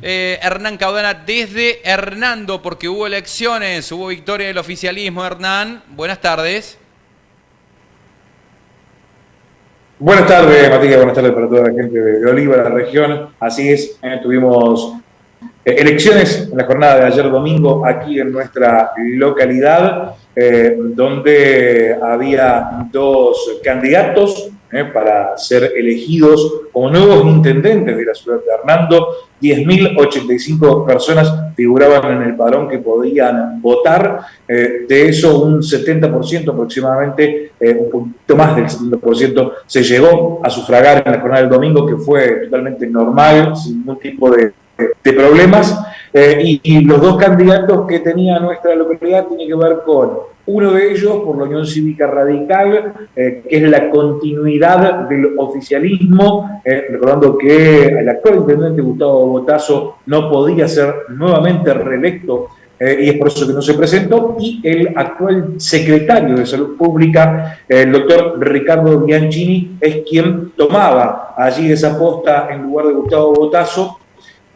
Hernán Caudana desde Hernando, porque hubo elecciones, hubo victoria del oficialismo. Hernán, buenas tardes. Buenas tardes, Matías, buenas tardes para toda la gente de Oliva, la región. Así es, tuvimos elecciones en la jornada de ayer domingo aquí en nuestra localidad, donde había dos candidatos para ser elegidos como nuevos intendentes de la ciudad de Hernando. 10.085 personas figuraban en el padrón que podían votar. De eso, un 70% aproximadamente, un poquito más del 70%, se llegó a sufragar en la jornada del domingo, que fue totalmente normal, sin ningún tipo de problemas. Y los dos candidatos que tenía nuestra localidad tienen que ver con uno de ellos por la Unión Cívica Radical, que es la continuidad del oficialismo, recordando que el actual intendente Gustavo Botazo no podía ser nuevamente reelecto, y es por eso que no se presentó, y el actual secretario de Salud Pública, el doctor Ricardo Bianchini, es quien tomaba allí esa posta en lugar de Gustavo Botazo,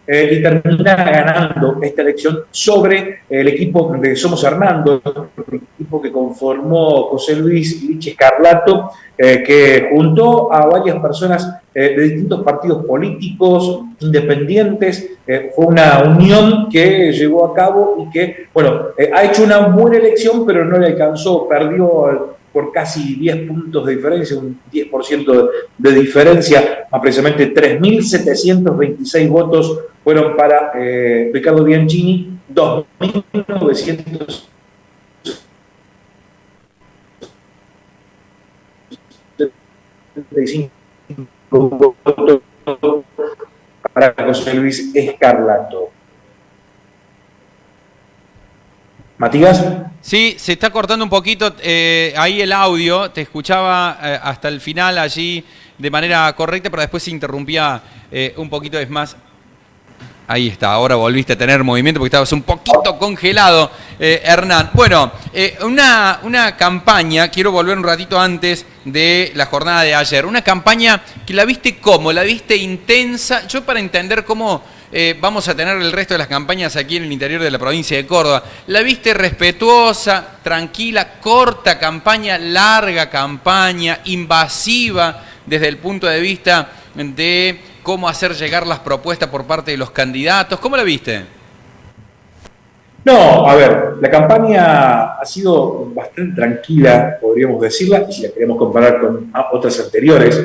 y termina ganando esta elección sobre el equipo de Somos Hernando, el equipo que conformó José Luis Lich Escarlato, que juntó a varias personas de distintos partidos políticos, independientes. Fue una unión que llevó a cabo y que, bueno, ha hecho una buena elección, pero no le alcanzó, perdió por casi 10 puntos de diferencia, un 10% de diferencia, más precisamente 3.726 votos fueron para Ricardo Bianchini, 2.975 votos para José Luis Escarlato. Matías. Sí, se está cortando un poquito ahí el audio, te escuchaba hasta el final allí de manera correcta, pero después se interrumpía un poquito, es más. Ahí está, ahora volviste a tener movimiento porque estabas un poquito congelado, Hernán. Bueno, una campaña, quiero volver un ratito antes de la jornada de ayer, una campaña que la viste ¿cómo? La viste intensa, yo para entender cómo vamos a tener el resto de las campañas aquí en el interior de la provincia de Córdoba, la viste respetuosa, tranquila, corta campaña, larga campaña, invasiva desde el punto de vista de cómo hacer llegar las propuestas por parte de los candidatos. ¿Cómo la viste? No, a ver, la campaña ha sido bastante tranquila, podríamos decirla, y si la queremos comparar con otras anteriores.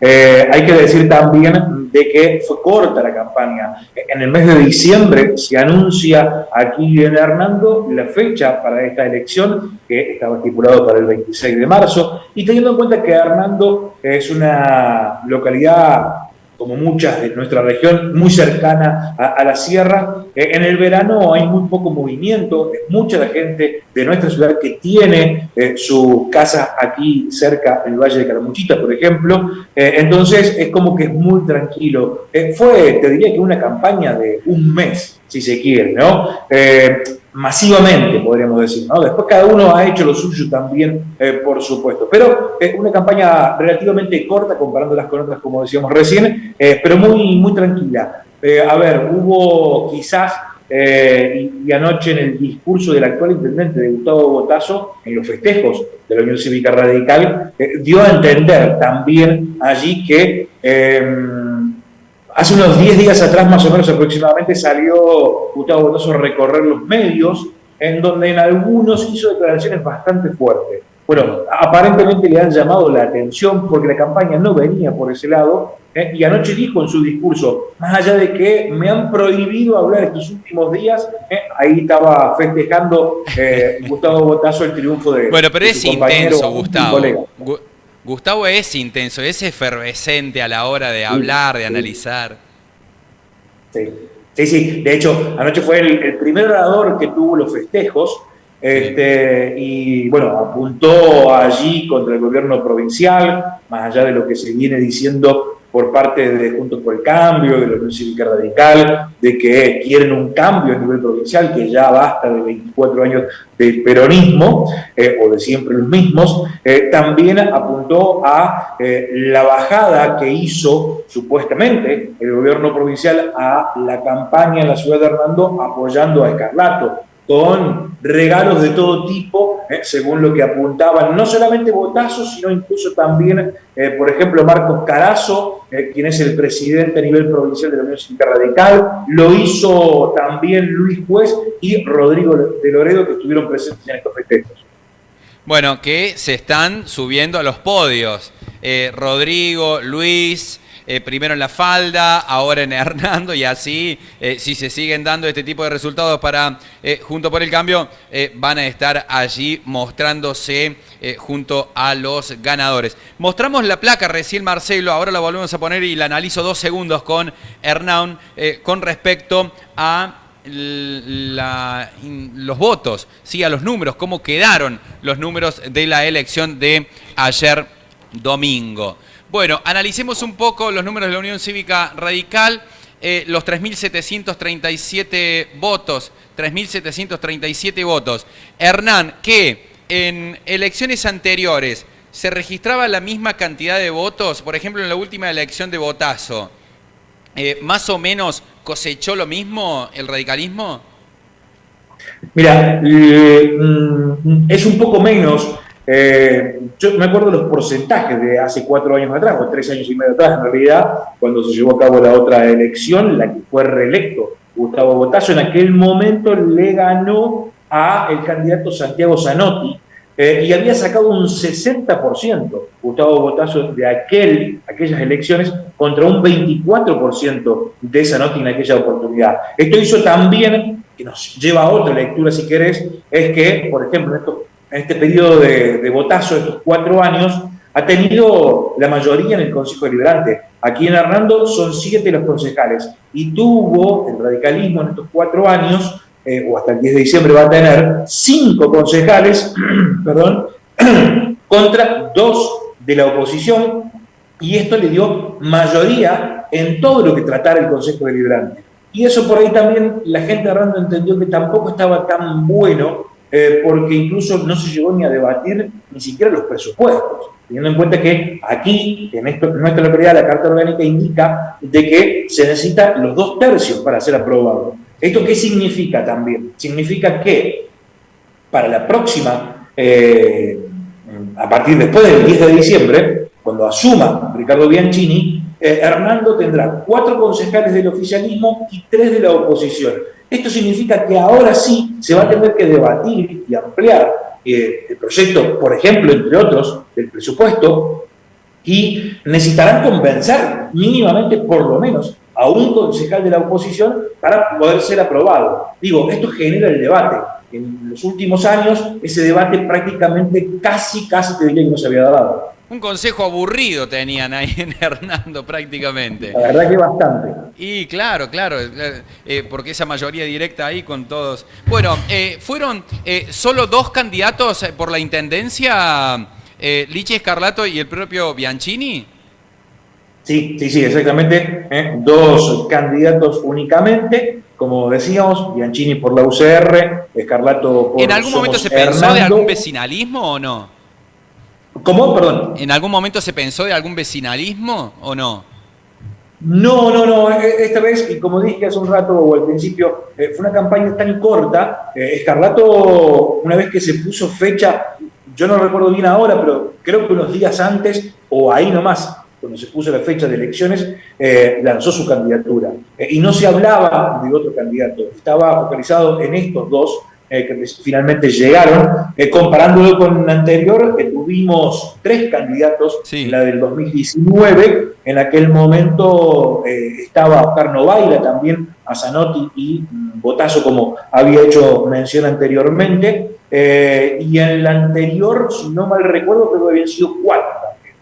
Hay que decir también de que fue corta la campaña. En el mes de diciembre se anuncia aquí en Hernando la fecha para esta elección, que estaba estipulado para el 26 de marzo, y teniendo en cuenta que Hernando es una localidad, como muchas de nuestra región, muy cercana a la sierra. En el verano hay muy poco movimiento, es mucha la gente de nuestra ciudad que tiene su casa aquí cerca, en el Valle de Calamuchita, por ejemplo. Entonces es como que es muy tranquilo. Fue, te diría que una campaña de un mes, si se quiere, ¿no? Masivamente, podríamos decir, ¿no? Después cada uno ha hecho lo suyo también, por supuesto. Pero una campaña relativamente corta, comparándolas con otras, como decíamos recién, pero muy, muy tranquila. A ver, hubo quizás, y anoche en el discurso del actual intendente de Gustavo Botazo, en los festejos de la Unión Cívica Radical, dio a entender también allí que hace unos 10 días atrás, más o menos aproximadamente, salió Gustavo Botazo a recorrer los medios, en donde en algunos hizo declaraciones bastante fuertes. Bueno, aparentemente le han llamado la atención porque la campaña no venía por ese lado, y anoche dijo en su discurso, más allá de que me han prohibido hablar estos últimos días, ahí estaba festejando Gustavo Botazo el triunfo de, bueno, pero de es su compañero, intenso, Gustavo. colega. Gustavo es intenso, es efervescente a la hora de hablar, de analizar. Sí, sí, sí. De hecho, anoche fue el primer orador que tuvo los festejos, y bueno, apuntó allí contra el gobierno provincial, más allá de lo que se viene diciendo por parte de Juntos por el Cambio, de la Unión Cívica Radical, de que quieren un cambio a nivel provincial, que ya basta de 24 años de peronismo, o de siempre los mismos. También apuntó a la bajada que hizo supuestamente el gobierno provincial a la campaña en la ciudad de Hernando apoyando a Escarlato, con regalos de todo tipo, según lo que apuntaban, no solamente Botazo, sino incluso también, por ejemplo, Marcos Carazo, quien es el presidente a nivel provincial de la Unión Cívica Radical, lo hizo también Luis Juez y Rodrigo de Loredo, que estuvieron presentes en estos festejos. Bueno, que se están subiendo a los podios. Rodrigo, Luis, primero en La Falda, ahora en Hernando, y así, si se siguen dando este tipo de resultados para Juntos por el Cambio, van a estar allí mostrándose junto a los ganadores. Mostramos la placa recién, Marcelo, ahora la volvemos a poner y la analizo 2 segundos con Hernán con respecto a los votos, ¿sí? A los números, cómo quedaron los números de la elección de ayer domingo. Bueno, analicemos un poco los números de la Unión Cívica Radical, los 3.737 votos, 3.737 votos. Hernán, que en elecciones anteriores se registraba la misma cantidad de votos, por ejemplo en la última elección de Botazo, ¿más o menos cosechó lo mismo el radicalismo? Mira, es un poco menos. Yo me acuerdo de los porcentajes de hace 4 años atrás, o 3 años y medio atrás, en realidad, cuando se llevó a cabo la otra elección, la que fue reelecto Gustavo Botazo. En aquel momento le ganó a el candidato Santiago Zanotti, y había sacado un 60% Gustavo Botazo de aquellas elecciones contra un 24% de Zanotti en aquella oportunidad. Esto hizo también, que nos lleva a otra lectura si querés, es que, por ejemplo, en este periodo de Botazo, estos 4 años, ha tenido la mayoría en el Consejo Deliberante. Aquí en Hernando son 7 los concejales, y tuvo el radicalismo en estos 4 años, o hasta el 10 de diciembre va a tener 5 concejales, perdón, contra 2 de la oposición, y esto le dio mayoría en todo lo que tratara el Consejo Deliberante. Y eso por ahí también la gente de Hernando entendió que tampoco estaba tan bueno, porque incluso no se llegó ni a debatir ni siquiera los presupuestos, teniendo en cuenta que aquí, en nuestra localidad, la Carta Orgánica indica de que se necesitan los 2/3 para ser aprobado. ¿Esto qué significa también? Significa que para la próxima, a partir después del 10 de diciembre, cuando asuma Ricardo Bianchini, Hernando tendrá 4 concejales del oficialismo y 3 de la oposición. Esto significa que ahora sí se va a tener que debatir y ampliar el proyecto, por ejemplo, entre otros, del presupuesto, y necesitarán convencer mínimamente, por lo menos, a un concejal de la oposición para poder ser aprobado. Digo, esto genera el debate. En los últimos años, ese debate prácticamente casi te diría que no se había dado. Un consejo aburrido tenían ahí en Hernando prácticamente. La verdad que bastante. Y claro, porque esa mayoría directa ahí con todos. Bueno, fueron solo 2 candidatos por la intendencia, Lichi Escarlato y el propio Bianchini. Sí, exactamente. 2 candidatos únicamente, como decíamos, Bianchini por la UCR, Escarlato por ¿En algún momento se pensó de algún vecinalismo o no? ¿Cómo? Perdón. ¿En algún momento se pensó de algún vecinalismo o no? No. Esta vez, y como dije hace un rato o al principio, fue una campaña tan corta. Escarlato, una vez que se puso fecha, yo no recuerdo bien ahora, pero creo que unos días antes, o ahí nomás, cuando se puso la fecha de elecciones, lanzó su candidatura. Y no se hablaba de otro candidato, estaba focalizado en estos 2 que finalmente llegaron. Comparándolo con la anterior, tuvimos 3 candidatos, sí. En la del 2019, en aquel momento estaba Oscar Novaira, también a Zanotti y Botazo, como había hecho mención anteriormente, y en la anterior, si no mal recuerdo, creo que habían sido 4 también.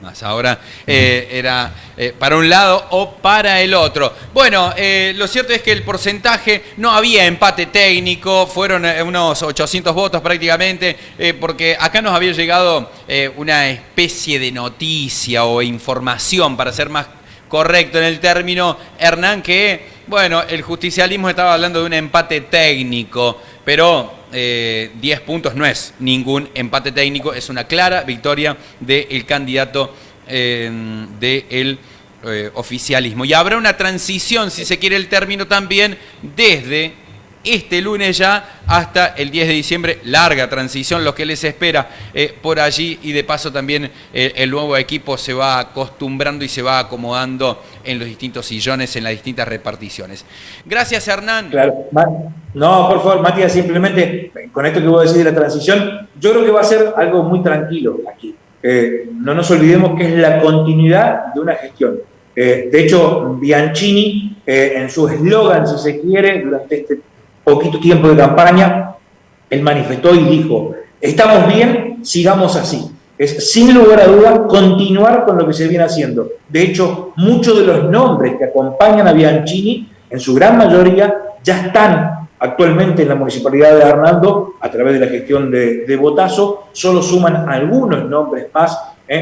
más. Ahora era para un lado o para el otro. Bueno, lo cierto es que el porcentaje, no había empate técnico, fueron unos 800 votos prácticamente, porque acá nos había llegado una especie de noticia o información, para ser más correcto en el término, Hernán, que, bueno, el justicialismo estaba hablando de un empate técnico, pero 10 puntos no es ningún empate técnico, es una clara victoria del candidato del oficialismo. Y habrá una transición, si se quiere el término, también desde este lunes ya hasta el 10 de diciembre, larga transición, lo que les espera por allí, y de paso también el nuevo equipo se va acostumbrando y se va acomodando en los distintos sillones, en las distintas reparticiones. Gracias, Hernán. Claro. No, por favor, Matías, simplemente con esto que vos decís de la transición, yo creo que va a ser algo muy tranquilo aquí. No nos olvidemos que es la continuidad de una gestión. De hecho, Bianchini, en su eslogan, si se quiere, durante este poquito tiempo de campaña, él manifestó y dijo: estamos bien, sigamos así. Es, sin lugar a dudas, continuar con lo que se viene haciendo. De hecho, muchos de los nombres que acompañan a Bianchini, en su gran mayoría, ya están actualmente en la Municipalidad de Hernando a través de la gestión de Botazo. Solo suman algunos nombres más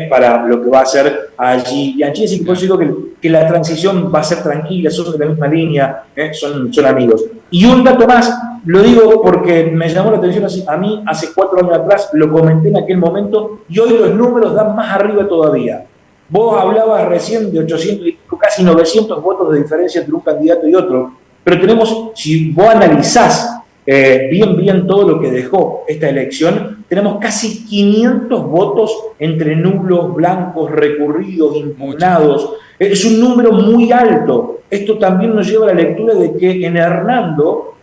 para lo que va a ser allí Bianchini. Así que por eso digo que la transición va a ser tranquila, son de la misma línea, son amigos. Y un dato más, lo digo porque me llamó la atención a mí hace 4 años atrás, lo comenté en aquel momento, y hoy los números dan más arriba todavía. Vos hablabas recién de 800, casi 900 votos de diferencia entre un candidato y otro, pero tenemos, si vos analizás bien todo lo que dejó esta elección, tenemos casi 500 votos entre nulos, blancos, recurridos, impugnados. Es un número muy alto. Esto también nos lleva a la lectura de que en Hernando,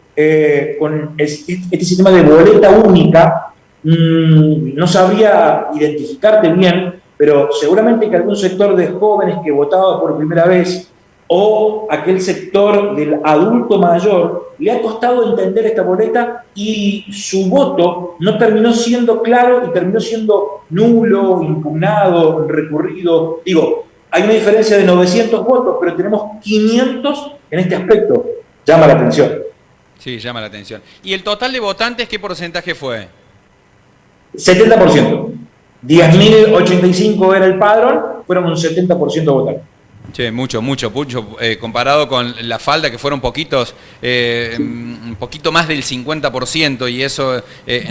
con este sistema de boleta única, no sabría identificarte bien, pero seguramente que algún sector de jóvenes que votaba por primera vez o aquel sector del adulto mayor le ha costado entender esta boleta y su voto no terminó siendo claro y terminó siendo nulo, impugnado, recurrido. Digo, hay una diferencia de 900 votos, pero tenemos 500 en este aspecto. Llama la atención. Sí, llama la atención. ¿Y el total de votantes qué porcentaje fue? 70%. 10.085 era el padrón, fueron un 70% votantes. Che, mucho, comparado con la falda, que fueron poquitos, un poquito más del 50%, y eso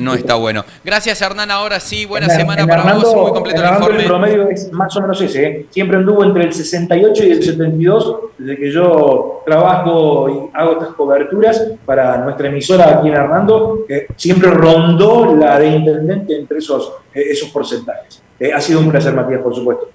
no está bueno. Gracias, Hernán, ahora sí, buena semana para Hernando, vos, muy completo el informe. El promedio es más o menos ese, siempre anduvo entre el 68 y el 72, desde que yo trabajo y hago estas coberturas para nuestra emisora aquí en Hernando, siempre rondó la de intendente entre esos porcentajes. Ha sido un placer, Matías, por supuesto.